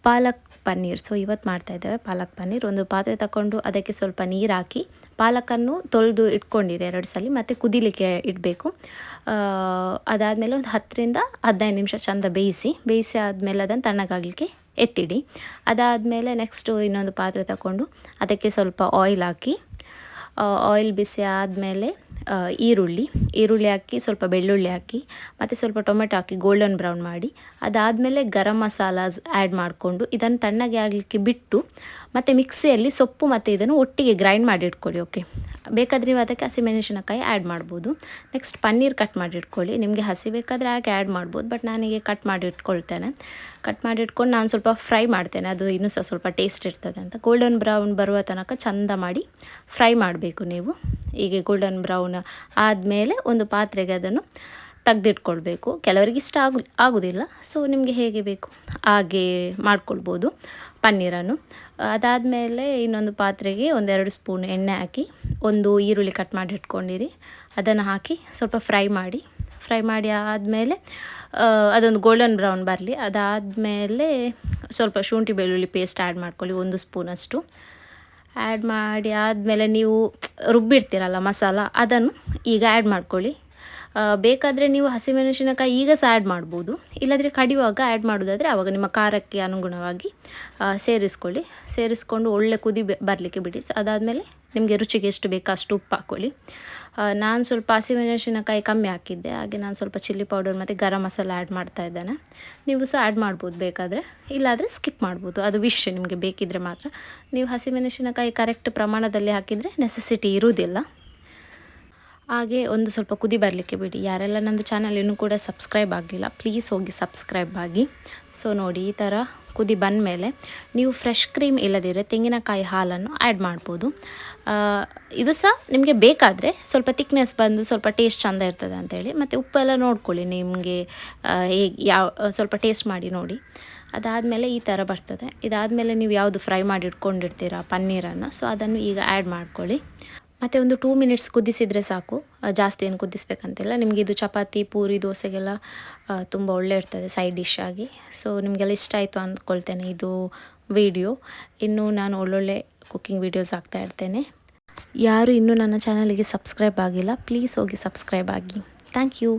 Palak paneer. So ಇವತ್ತು ಮಾಡ್ತಾಯಿದ್ದೇವೆ ಪಾಲಕ್ ಪನ್ನೀರ್. ಒಂದು ಪಾತ್ರೆ ತಗೊಂಡು ಅದಕ್ಕೆ ಸ್ವಲ್ಪ ನೀರು ಹಾಕಿ ಪಾಲಕನ್ನು ತೊಳೆದು ಇಟ್ಕೊಂಡಿರಿ 2 ಸಲ, ಮತ್ತು ಕುದಿಲಿಕ್ಕೆ ಇಡಬೇಕು. ಅದಾದಮೇಲೆ ಒಂದು 10-15 ನಿಮಿಷ ಚೆಂದ ಬೇಯಿಸಿ ಆದಮೇಲೆ ಅದನ್ನು ತಣ್ಣಗಾಗಲಿಕ್ಕೆ ಎತ್ತಿಡಿ. ಅದಾದಮೇಲೆ ನೆಕ್ಸ್ಟು ಇನ್ನೊಂದು ಪಾತ್ರೆ ತಗೊಂಡು ಅದಕ್ಕೆ ಸ್ವಲ್ಪ ಆಯಿಲ್ ಹಾಕಿ, ಆಯಿಲ್ ಬಿಸಿ ಆದಮೇಲೆ ಈರುಳ್ಳಿ ಹಾಕಿ, ಸ್ವಲ್ಪ ಬೆಳ್ಳುಳ್ಳಿ ಹಾಕಿ, ಮತ್ತು ಸ್ವಲ್ಪ ಟೊಮೆಟೊ ಹಾಕಿ ಗೋಲ್ಡನ್ ಬ್ರೌನ್ ಮಾಡಿ, ಅದಾದಮೇಲೆ ಗರಂ ಮಸಾಲಾಸ್ ಆ್ಯಡ್ ಮಾಡಿಕೊಂಡು ಇದನ್ನು ತಣ್ಣಗೆ ಆಗಲಿಕ್ಕೆ ಬಿಟ್ಟು, ಮತ್ತು ಮಿಕ್ಸಿಯಲ್ಲಿ ಸೊಪ್ಪು ಮತ್ತು ಇದನ್ನು ಒಟ್ಟಿಗೆ ಗ್ರೈಂಡ್ ಮಾಡಿ ಇಟ್ಕೊಳ್ಳಿ. ಓಕೆ, ಬೇಕಾದರೆ ನೀವು ಅದಕ್ಕೆ ಹಸಿಮೆಣಸಿನಕಾಯಿ ಆ್ಯಡ್ ಮಾಡ್ಬೋದು. ನೆಕ್ಸ್ಟ್ ಪನ್ನೀರ್ ಕಟ್ ಮಾಡಿ ಇಟ್ಕೊಳ್ಳಿ. ನಿಮಗೆ ಹಸಿ ಬೇಕಾದರೆ ಹಾಗೆ ಆ್ಯಡ್ ಮಾಡ್ಬೋದು, ಬಟ್ ನಾನೀಗ ಕಟ್ ಮಾಡಿ ಇಟ್ಕೊಳ್ತೇನೆ. ಕಟ್ ಮಾಡಿ ಇಟ್ಕೊಂಡು ನಾನು ಸ್ವಲ್ಪ ಫ್ರೈ ಮಾಡ್ತೇನೆ, ಅದು ಇನ್ನೂ ಸ್ವಲ್ಪ ಟೇಸ್ಟ್ ಇರ್ತದೆ ಅಂತ. ಗೋಲ್ಡನ್ ಬ್ರೌನ್ ಬರುವ ತನಕ ಚಂದ ಮಾಡಿ ಫ್ರೈ ಮಾಡಬೇಕು ನೀವು. ಹೀಗೆ ಗೋಲ್ಡನ್ ಬ್ರೌನ್ ಆದಮೇಲೆ ಒಂದು ಪಾತ್ರೆಗೆ ಅದನ್ನು ತೆಗೆದಿಟ್ಕೊಳ್ಬೇಕು. ಕೆಲವರಿಗೆ ಇಷ್ಟ ಆಗೋದಿಲ್ಲ, ಸೊ ನಿಮಗೆ ಹೇಗೆ ಬೇಕು ಹಾಗೆ ಮಾಡ್ಕೊಳ್ಬೋದು ಪನ್ನೀರನ್ನು. ಅದಾದಮೇಲೆ ಇನ್ನೊಂದು ಪಾತ್ರೆಗೆ 1-2 ಸ್ಪೂನ್ ಎಣ್ಣೆ ಹಾಕಿ, ಒಂದು ಈರುಳ್ಳಿ ಕಟ್ ಮಾಡಿ ಇಟ್ಕೊಂಡಿರಿ ಅದನ್ನು ಹಾಕಿ ಸ್ವಲ್ಪ ಫ್ರೈ ಮಾಡಿ ಆದಮೇಲೆ ಅದೊಂದು ಗೋಲ್ಡನ್ ಬ್ರೌನ್ ಬರಲಿ. ಅದಾದಮೇಲೆ ಸ್ವಲ್ಪ ಶುಂಠಿ ಬೆಳ್ಳುಳ್ಳಿ ಪೇಸ್ಟ್ ಆ್ಯಡ್ ಮಾಡ್ಕೊಳ್ಳಿ, 1 ಸ್ಪೂನಷ್ಟು ಆ್ಯಡ್ ಮಾಡಿ ಆದಮೇಲೆ ನೀವು ರುಬ್ಬಿರ್ತೀರಲ್ಲ ಮಸಾಲ, ಅದನ್ನು ಈಗ ಆ್ಯಡ್ ಮಾಡ್ಕೊಳ್ಳಿ. ಬೇಕಾದರೆ ನೀವು ಹಸಿಮೆಣಸಿನಕಾಯಿ ಈಗ ಸಹ ಆ್ಯಡ್ ಮಾಡ್ಬೋದು, ಇಲ್ಲಾಂದರೆ ಕಡಿಯುವಾಗ ಆ್ಯಡ್ ಮಾಡೋದಾದರೆ ಆವಾಗ ನಿಮ್ಮ ಖಾರಕ್ಕೆ ಅನುಗುಣವಾಗಿ ಸೇರಿಸ್ಕೊಂಡು ಒಳ್ಳೆ ಕುದಿ ಬರಲಿಕ್ಕೆ ಬಿಡಿ. ಅದಾದಮೇಲೆ ನಿಮಗೆ ರುಚಿಗೆ ಎಷ್ಟು ಬೇಕೋ ಅಷ್ಟು ಉಪ್ಪು ಹಾಕ್ಕೊಳ್ಳಿ. ನಾನು ಸ್ವಲ್ಪ ಹಸಿಮೆಣಸಿನಕಾಯಿ ಕಮ್ಮಿ ಹಾಕಿದ್ದೆ, ಹಾಗೆ ನಾನು ಸ್ವಲ್ಪ ಚಿಲ್ಲಿ ಪೌಡರ್ ಮತ್ತು ಗರಂ ಮಸಾಲ ಆ್ಯಡ್ ಮಾಡ್ತಾ ಇದ್ದೇನೆ. ನೀವು ಸಹ ಆ್ಯಡ್ ಮಾಡ್ಬೋದು ಬೇಕಾದರೆ, ಇಲ್ಲಾದರೆ ಸ್ಕಿಪ್ ಮಾಡ್ಬೋದು, ಅದು ವಿಶ್ ನಿಮಗೆ ಬೇಕಿದ್ದರೆ ಮಾತ್ರ. ನೀವು ಹಸಿಮೆಣಸಿನಕಾಯಿ ಕರೆಕ್ಟ್ ಪ್ರಮಾಣದಲ್ಲಿ ಹಾಕಿದರೆ ನೆಸೆಸಿಟಿ ಇರುವುದಿಲ್ಲ. ಹಾಗೆ ಒಂದು ಸ್ವಲ್ಪ ಕುದಿ ಬರಲಿಕ್ಕೆ ಬಿಡಿ. ಯಾರೆಲ್ಲ ನಂದು ಚಾನಲ್ ಇನ್ನೂ ಕೂಡ ಸಬ್ಸ್ಕ್ರೈಬ್ ಆಗಲಿಲ್ಲ, ಪ್ಲೀಸ್ ಹೋಗಿ ಸಬ್ಸ್ಕ್ರೈಬ್ ಆಗಿ. ಸೊ ನೋಡಿ, ಈ ಥರ ಕುದಿ ಬಂದಮೇಲೆ ನೀವು ಫ್ರೆಶ್ ಕ್ರೀಮ್ ಇಲ್ಲದಿದ್ದರೆ ತೆಂಗಿನಕಾಯಿ ಹಾಲನ್ನು ಆ್ಯಡ್ ಮಾಡ್ಬೋದು. ಇದು ಸಹ ನಿಮಗೆ ಬೇಕಾದರೆ ಸ್ವಲ್ಪ ತಿಕ್ನೆಸ್ ಬಂದು ಸ್ವಲ್ಪ ಟೇಸ್ಟ್ ಚೆಂದ ಇರ್ತದೆ ಅಂಥೇಳಿ. ಮತ್ತು ಉಪ್ಪೆಲ್ಲ ನೋಡ್ಕೊಳ್ಳಿ ನಿಮಗೆ ಸ್ವಲ್ಪ ಟೇಸ್ಟ್ ಮಾಡಿ ನೋಡಿ. ಅದಾದಮೇಲೆ ಈ ಥರ ಬರ್ತದೆ. ಇದಾದಮೇಲೆ ನೀವು ಯಾವುದು ಫ್ರೈ ಮಾಡಿ ಇಟ್ಕೊಂಡಿರ್ತೀರ ಪನ್ನೀರನ್ನು, ಸೊ ಅದನ್ನು ಈಗ ಆ್ಯಡ್ ಮಾಡ್ಕೊಳ್ಳಿ. ಮತ್ತು ಒಂದು 2 ಮಿನಿಟ್ಸ್ ಕುದಿಸಿದರೆ ಸಾಕು, ಜಾಸ್ತಿ ಏನು ಕುದಿಸ್ಬೇಕಂತಿಲ್ಲ. ನಿಮಗೆ ಇದು ಚಪಾತಿ, ಪೂರಿ, ದೋಸೆಗೆಲ್ಲ ತುಂಬ ಒಳ್ಳೆ ಇರ್ತದೆ ಸೈಡ್ ಡಿಶ್ ಆಗಿ. ಸೊ ನಿಮಗೆಲ್ಲ ಇಷ್ಟ ಆಯಿತು ಅಂದ್ಕೊಳ್ತೇನೆ ಇದು ವಿಡಿಯೋ. ಇನ್ನೂ ನಾನು ಒಳ್ಳೊಳ್ಳೆ ಕುಕ್ಕಿಂಗ್ ವೀಡಿಯೋಸ್ ಹಾಕ್ತಾ ಇರ್ತೇನೆ. ಯಾರು ಇನ್ನೂ ನನ್ನ ಚಾನಲಿಗೆ ಸಬ್ಸ್ಕ್ರೈಬ್ ಆಗಿಲ್ಲ, ಪ್ಲೀಸ್ ಹೋಗಿ ಸಬ್ಸ್ಕ್ರೈಬ್ ಆಗಿ. Thank you.